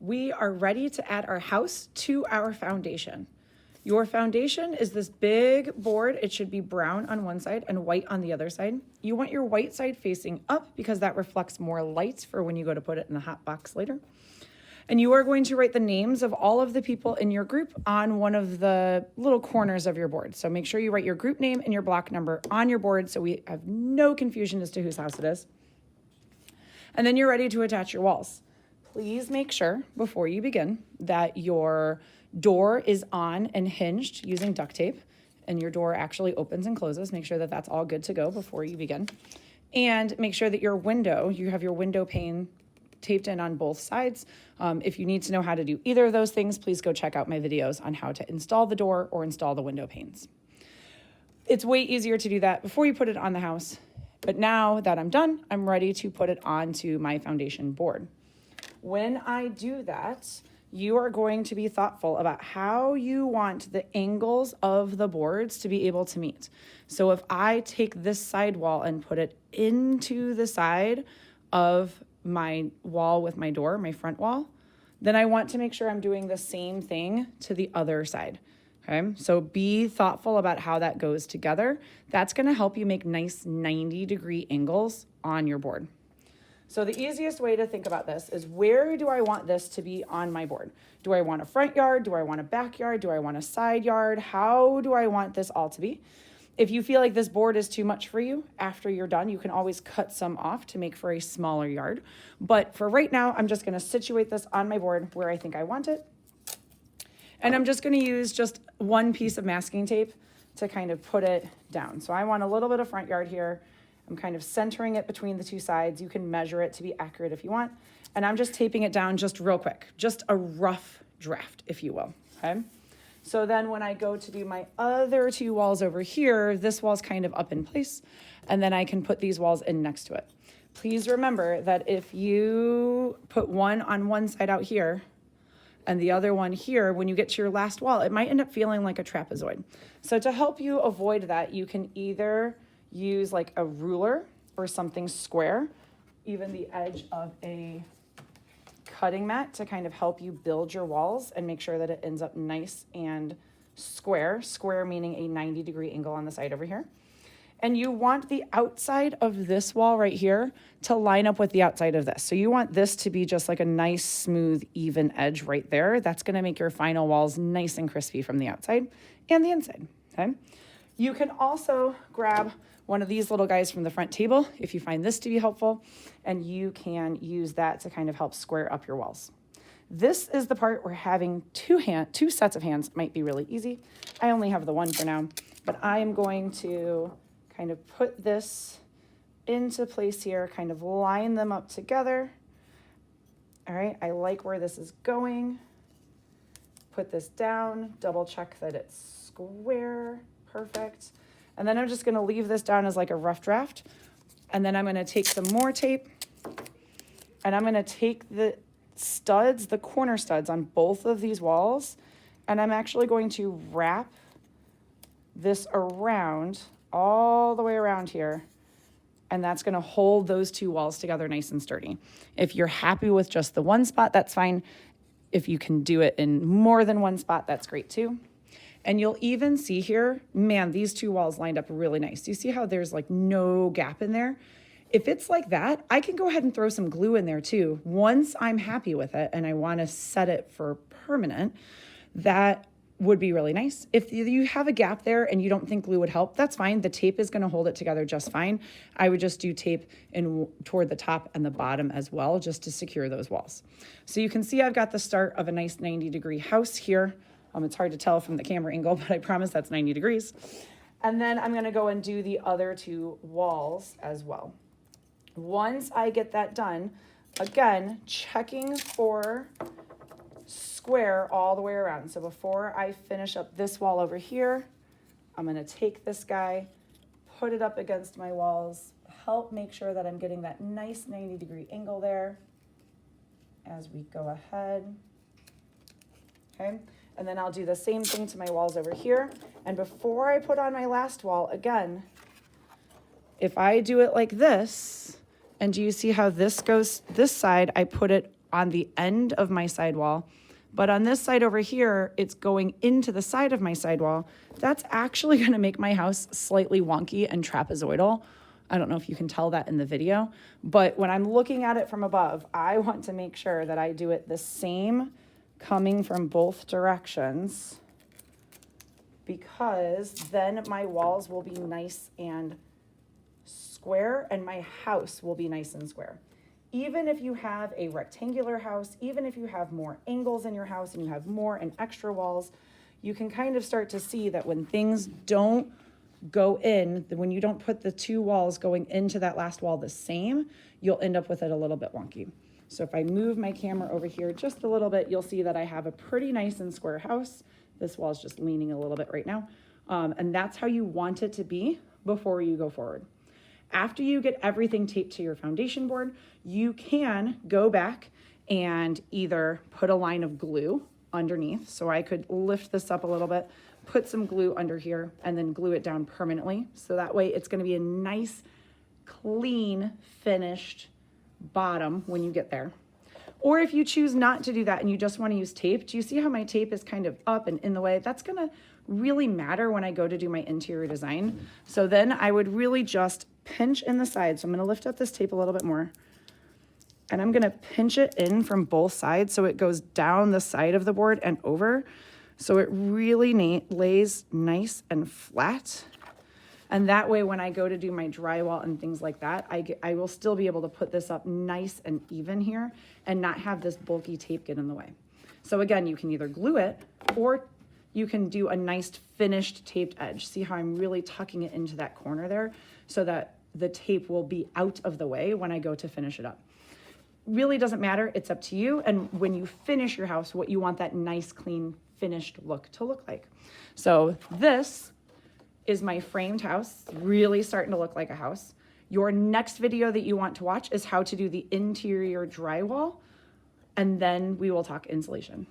we are ready to add our house to our foundation. Your foundation is this big board. It should be brown on one side and white on the other side. You want your white side facing up because that reflects more light for when you go to put it in the hot box later. And you are going to write the names of all of the people in your group on one of the little corners of your board. So make sure you write your group name and your block number on your board so we have no confusion as to whose house it is. And then you're ready to attach your walls. Please make sure before you begin that your door is on and hinged using duct tape, and your door actually opens and closes. Make sure that that's all good to go before you begin. And make sure that your window, you have your window pane taped in on both sides. If you need to know how to do either of those things, please go check out my videos on how to install the door or install the window panes. It's way easier to do that before you put it on the house. But now that I'm done, I'm ready to put it onto my foundation board. When I do that, you are going to be thoughtful about how you want the angles of the boards to be able to meet. So if I take this side wall and put it into the side of my wall with my door, my front wall, then I want to make sure I'm doing the same thing to the other side. Okay, so be thoughtful about how that goes together. That's going to help you make nice 90-degree angles on your board. So the easiest way to think about this is, where do I want this to be on my board? Do I want a front yard? Do I want a backyard? Do I want a side yard? How do I want this all to be? If you feel like this board is too much for you, after you're done, you can always cut some off to make for a smaller yard. But for right now, I'm just going to situate this on my board where I think I want it. And I'm just going to use just one piece of masking tape to kind of put it down. So I want a little bit of front yard here. I'm kind of centering it between the two sides. You can measure it to be accurate if you want. And I'm just taping it down just real quick, just a rough draft, if you will, okay? So then when I go to do my other two walls over here, this wall's kind of up in place, and then I can put these walls in next to it. Please remember that if you put one on one side out here and the other one here, when you get to your last wall, it might end up feeling like a trapezoid. So to help you avoid that, you can either use like a ruler or something square, even the edge of a cutting mat, to kind of help you build your walls and make sure that it ends up nice and square. Square meaning a 90-degree angle on the side over here. And you want the outside of this wall right here to line up with the outside of this. So you want this to be just like a nice, smooth, even edge right there. That's going to make your final walls nice and crispy from the outside and the inside, okay? You can also grab one of these little guys from the front table if you find this to be helpful, and you can use that to kind of help square up your walls. This is the part where having two sets of hands might be really easy. I only have the one for now, but I am going to kind of put this into place here, kind of line them up together. All right, I like where this is going. Put this down, double check that it's square, perfect. And then I'm just going to leave this down as like a rough draft. And then I'm going to take some more tape, and I'm going to take the studs, the corner studs on both of these walls, and I'm actually going to wrap this around, all the way around here, and that's going to hold those two walls together nice and sturdy. If you're happy with just the one spot, that's fine. If you can do it in more than one spot, that's great too. And you'll even see here, man, these two walls lined up really nice. Do you see how there's like no gap in there? If it's like that, I can go ahead and throw some glue in there too. Once I'm happy with it and I want to set it for permanent, that would be really nice. If you have a gap there and you don't think glue would help, that's fine. The tape is going to hold it together just fine. I would just do tape in toward the top and the bottom as well, just to secure those walls. So you can see I've got the start of a nice 90-degree house here. It's hard to tell from the camera angle, but I promise that's 90 degrees. And then I'm going to go and do the other two walls as well. Once I get that done, again, checking for square all the way around. So before I finish up this wall over here, I'm going to take this guy, put it up against my walls, help make sure that I'm getting that nice 90-degree angle there as we go ahead. Okay. And then I'll do the same thing to my walls over here. And before I put on my last wall, again, if I do it like this, and do you see how this goes this side, I put it on the end of my sidewall. But on this side over here, it's going into the side of my sidewall. That's actually gonna make my house slightly wonky and trapezoidal. I don't know if you can tell that in the video, but when I'm looking at it from above, I want to make sure that I do it the same coming from both directions, because then my walls will be nice and square and my house will be nice and square. Even if you have a rectangular house, even if you have more angles in your house and you have more and extra walls, you can kind of start to see that when things don't go in, when you don't put the two walls going into that last wall the same, you'll end up with it a little bit wonky. So if I move my camera over here just a little bit, you'll see that I have a pretty nice and square house. This wall is just leaning a little bit right now. And that's how you want it to be before you go forward. After you get everything taped to your foundation board, you can go back and either put a line of glue underneath. So I could lift this up a little bit, put some glue under here, and then glue it down permanently. So that way it's gonna be a nice, clean, finished bottom when you get there. Or if you choose not to do that and you just wanna use tape, do you see how my tape is kind of up and in the way? That's gonna really matter when I go to do my interior design. So then I would really just pinch in the side. So I'm gonna lift up this tape a little bit more, and I'm gonna pinch it in from both sides so it goes down the side of the board and over. So it really lays nice and flat. And that way, when I go to do my drywall and things like that, I will still be able to put this up nice and even here and not have this bulky tape get in the way. So again, you can either glue it or you can do a nice finished taped edge. See how I'm really tucking it into that corner there so that the tape will be out of the way when I go to finish it up. Really doesn't matter, it's up to you. And when you finish your house, what you want that nice, clean, finished look to look like. So this is my framed house, really starting to look like a house. Your next video that you want to watch is how to do the interior drywall, and then we will talk insulation.